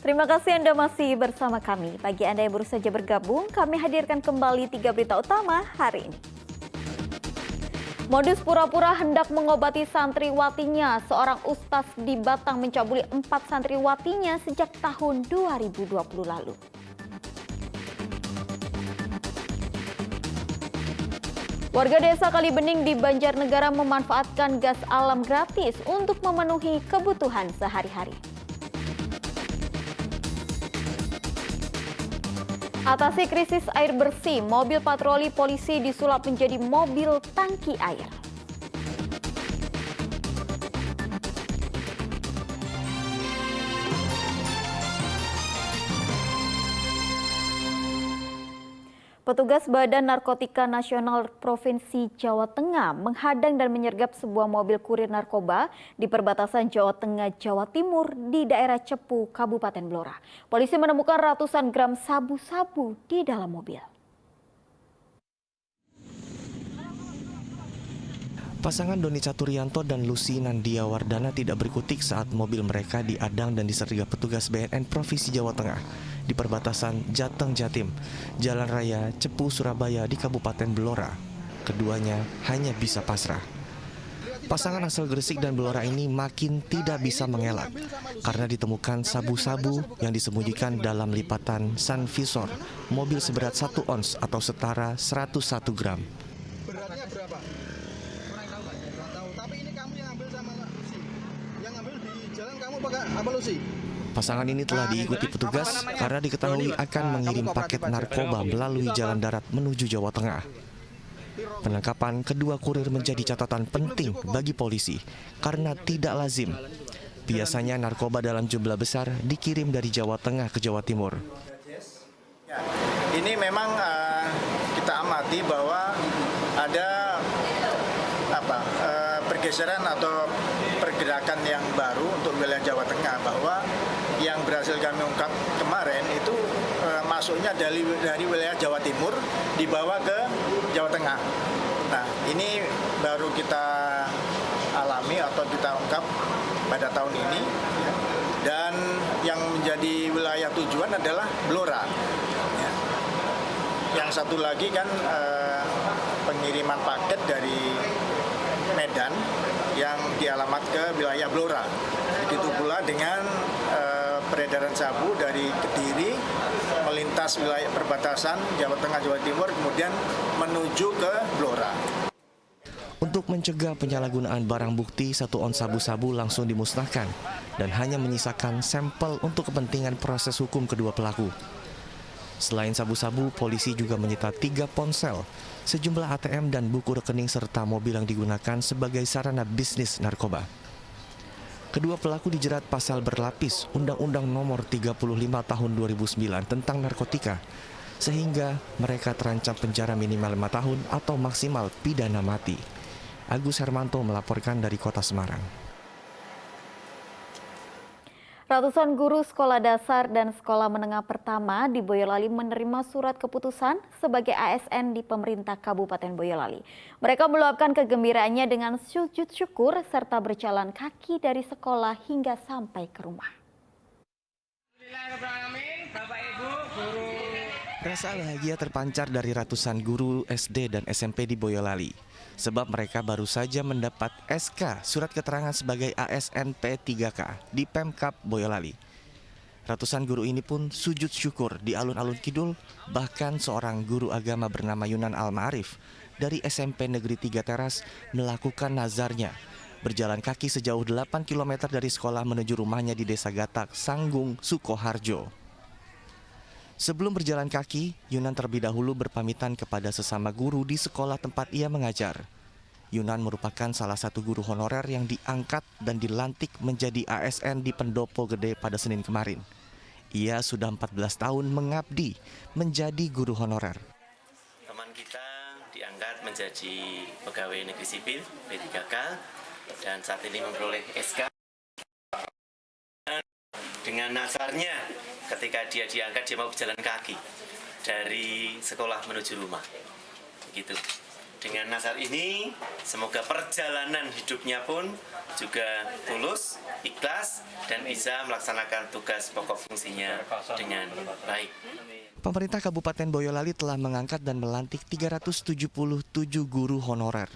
Terima kasih Anda masih bersama kami. Bagi Anda yang baru saja bergabung, kami hadirkan kembali 3 berita utama hari ini. Modus pura-pura hendak mengobati santriwatinya. Seorang ustaz di Batang mencabuli 4 santriwatinya sejak tahun 2020 lalu. Warga desa Kalibening di Banjarnegara memanfaatkan gas alam gratis untuk memenuhi kebutuhan sehari-hari. Atasi krisis air bersih, mobil patroli polisi disulap menjadi mobil tangki air. Petugas Badan Narkotika Nasional Provinsi Jawa Tengah menghadang dan menyergap sebuah mobil kurir narkoba di perbatasan Jawa Tengah, Jawa Timur di daerah Cepu, Kabupaten Blora. Polisi menemukan ratusan gram sabu-sabu di dalam mobil. Pasangan Doni Caturyanto dan Lucy Nandia Wardana tidak berkutik saat mobil mereka diadang dan disergap petugas BNN Provinsi Jawa Tengah di perbatasan Jateng Jatim, Jalan Raya Cepu Surabaya di Kabupaten Blora. Keduanya hanya bisa pasrah. Pasangan asal Gresik dan Blora ini makin tidak bisa mengelak karena ditemukan sabu-sabu yang disembunyikan dalam lipatan sunvisor mobil seberat 1 ons atau setara 101 gram. Beratnya berapa? Kurang tahu, Pak. Kurang tahu. Tapi ini kamu yang ambil sama Lucy. Yang ambil di jalan kamu pakai apa Lucy? Pasangan ini telah diikuti petugas karena diketahui akan mengirim paket narkoba melalui jalan darat menuju Jawa Tengah. Penangkapan kedua kurir menjadi catatan penting bagi polisi karena tidak lazim. Biasanya narkoba dalam jumlah besar dikirim dari Jawa Tengah ke Jawa Timur. Ini memang kita amati bahwa ada pergeseran atau pergerakan yang baru untuk wilayah Jawa Tengah, bahwa yang berhasil kami ungkap kemarin itu masuknya dari wilayah Jawa Timur dibawa ke Jawa Tengah. Nah, ini baru kita alami atau kita ungkap pada tahun ini, dan yang menjadi wilayah tujuan adalah Blora. Yang satu lagi kan pengiriman paket dari Medan yang dialamat ke wilayah Blora. Begitu pula dengan peredaran sabu dari Kediri melintas wilayah perbatasan Jawa Tengah Jawa Timur kemudian menuju ke Blora. Untuk mencegah penyalahgunaan barang bukti, 1 ons sabu-sabu langsung dimusnahkan dan hanya menyisakan sampel untuk kepentingan proses hukum kedua pelaku. Selain sabu-sabu, polisi juga menyita 3 ponsel, sejumlah ATM dan buku rekening serta mobil yang digunakan sebagai sarana bisnis narkoba. Kedua pelaku dijerat pasal berlapis Undang-Undang Nomor 35 Tahun 2009 tentang narkotika, sehingga mereka terancam penjara minimal 5 tahun atau maksimal pidana mati. Agus Hermanto melaporkan dari Kota Semarang. Ratusan guru sekolah dasar dan sekolah menengah pertama di Boyolali menerima surat keputusan sebagai ASN di pemerintah Kabupaten Boyolali. Mereka meluapkan kegembiraannya dengan sujud syukur serta berjalan kaki dari sekolah hingga sampai ke rumah. Rasa bahagia terpancar dari ratusan guru SD dan SMP di Boyolali. Sebab mereka baru saja mendapat SK surat keterangan sebagai ASN P3K di Pemkab Boyolali. Ratusan guru ini pun sujud syukur di alun-alun kidul, bahkan seorang guru agama bernama Yunan Al-Ma'arif dari SMP Negeri 3 Teras melakukan nazarnya, berjalan kaki sejauh 8 km dari sekolah menuju rumahnya di Desa Gatak, Sanggung, Sukoharjo. Sebelum berjalan kaki, Yunan terlebih dahulu berpamitan kepada sesama guru di sekolah tempat ia mengajar. Yunan merupakan salah satu guru honorer yang diangkat dan dilantik menjadi ASN di Pendopo Gede pada Senin kemarin. Ia sudah 14 tahun mengabdi menjadi guru honorer. Teman kita diangkat menjadi pegawai negeri sipil P3K dan saat ini memperoleh SK. Dengan nazarnya ketika dia diangkat, dia mau berjalan kaki dari sekolah menuju rumah, gitu. Dengan nasar ini, semoga perjalanan hidupnya pun juga tulus, ikhlas, dan bisa melaksanakan tugas pokok fungsinya dengan baik. Pemerintah Kabupaten Boyolali telah mengangkat dan melantik 377 guru honorer.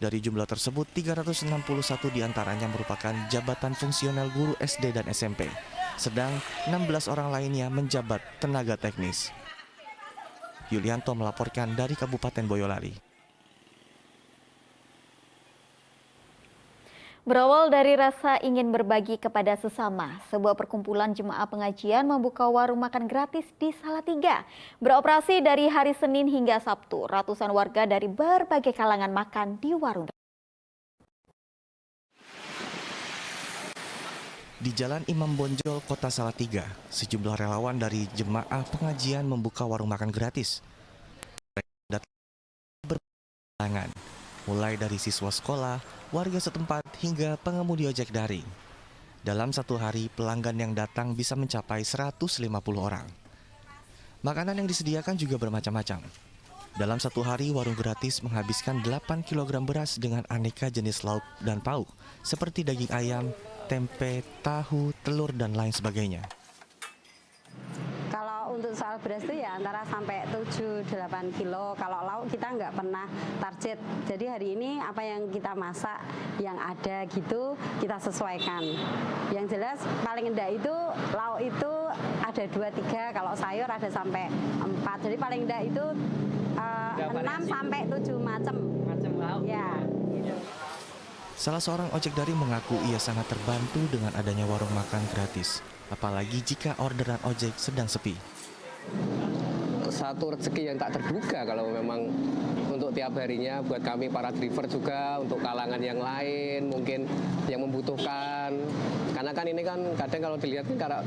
Dari jumlah tersebut, 361 diantaranya merupakan jabatan fungsional guru SD dan SMP, sedang 16 orang lainnya menjabat tenaga teknis. Yulianto melaporkan dari Kabupaten Boyolali. Berawal dari rasa ingin berbagi kepada sesama, sebuah perkumpulan jemaah pengajian membuka warung makan gratis di Salatiga. Beroperasi dari hari Senin hingga Sabtu, ratusan warga dari berbagai kalangan makan di warung. Di Jalan Imam Bonjol, Kota Salatiga, sejumlah relawan dari jemaah pengajian membuka warung makan gratis. Mereka berpasangan, mulai dari siswa sekolah, warga setempat, hingga pengemudi ojek daring. Dalam satu hari, pelanggan yang datang bisa mencapai 150 orang. Makanan yang disediakan juga bermacam-macam. Dalam satu hari, warung gratis menghabiskan 8 kg beras dengan aneka jenis lauk dan pauk, seperti daging ayam, tempe, tahu, telur, dan lain sebagainya. Kalau untuk soal beras itu ya antara sampai 7-8 kilo. Kalau lauk kita nggak pernah target. Jadi hari ini apa yang kita masak, yang ada gitu kita sesuaikan. Yang jelas paling enggak itu lauk itu ada 2-3, kalau sayur ada sampai 4. Jadi paling enggak itu 6 sampai 7 macam lauk. Ya. Salah seorang ojek daring mengaku ia sangat terbantu dengan adanya warung makan gratis. Apalagi jika orderan ojek sedang sepi. Satu rezeki yang tak terduga kalau memang untuk tiap harinya buat kami para driver juga, untuk kalangan yang lain mungkin yang membutuhkan. Karena kan ini kan kadang kalau dilihat kan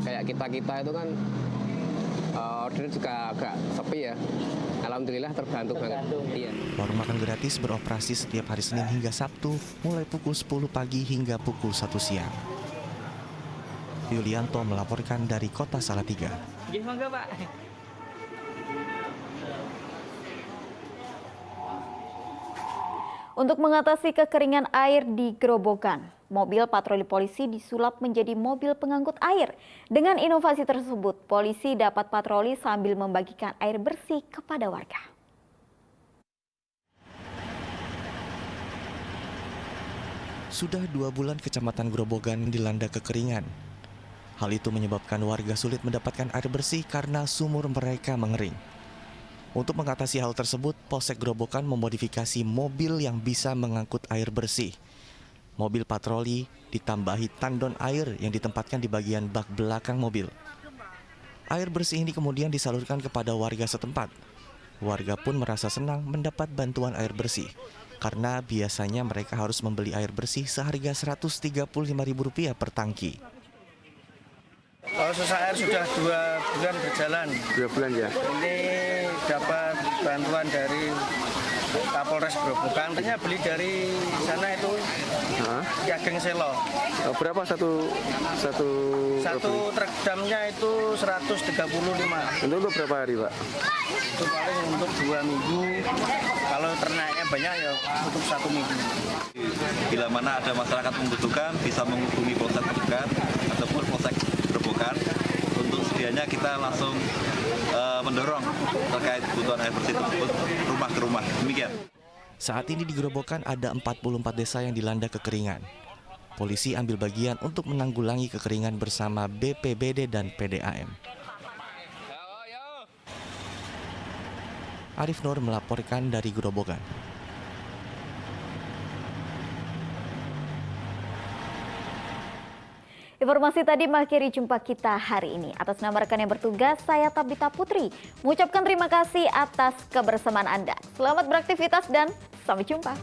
kayak kita itu kan order juga agak sepi ya. Alhamdulillah terbantu banget. Iya. Warung makan gratis beroperasi setiap hari Senin hingga Sabtu, mulai pukul 10 pagi hingga pukul 1 siang. Yulianto melaporkan dari Kota Salatiga. Gimana Pak? Untuk mengatasi kekeringan air di Grobogan, mobil patroli polisi disulap menjadi mobil pengangkut air. Dengan inovasi tersebut, polisi dapat patroli sambil membagikan air bersih kepada warga. Sudah 2 bulan Kecamatan Grobogan dilanda kekeringan. Hal itu menyebabkan warga sulit mendapatkan air bersih karena sumur mereka mengering. Untuk mengatasi hal tersebut, Polsek Grobogan memodifikasi mobil yang bisa mengangkut air bersih. Mobil patroli ditambahi tandon air yang ditempatkan di bagian bak belakang mobil. Air bersih ini kemudian disalurkan kepada warga setempat. Warga pun merasa senang mendapat bantuan air bersih, karena biasanya mereka harus membeli air bersih seharga Rp135.000 per tangki. Kalau susah air sudah 2 bulan berjalan. 2 bulan ya. Ini dapat bantuan dari Kapolres Grobogan. Ternyata beli dari sana itu Ageng Selo. Berapa satu truk damnya itu 135. Untuk berapa hari Pak? Itu paling untuk 2 minggu. Kalau ternaknya banyak ya untuk 1 minggu. Bila mana ada masyarakat membutuhkan bisa menghubungi polsek terdekat ataupun polsek Grobogan. Untuk sedianya kita langsung mendorong terkait kebutuhan air bersih tersebut rumah ke rumah. Demikian. Saat ini di Grobogan ada 44 desa yang dilanda kekeringan. Polisi ambil bagian untuk menanggulangi kekeringan bersama BPBD dan PDAM. Arif Nur melaporkan dari Grobogan. Informasi tadi mengakhiri jumpa kita hari ini. Atas nama rekan yang bertugas, saya Tabita Putri mengucapkan terima kasih atas kebersamaan Anda. Selamat beraktivitas dan sampai jumpa.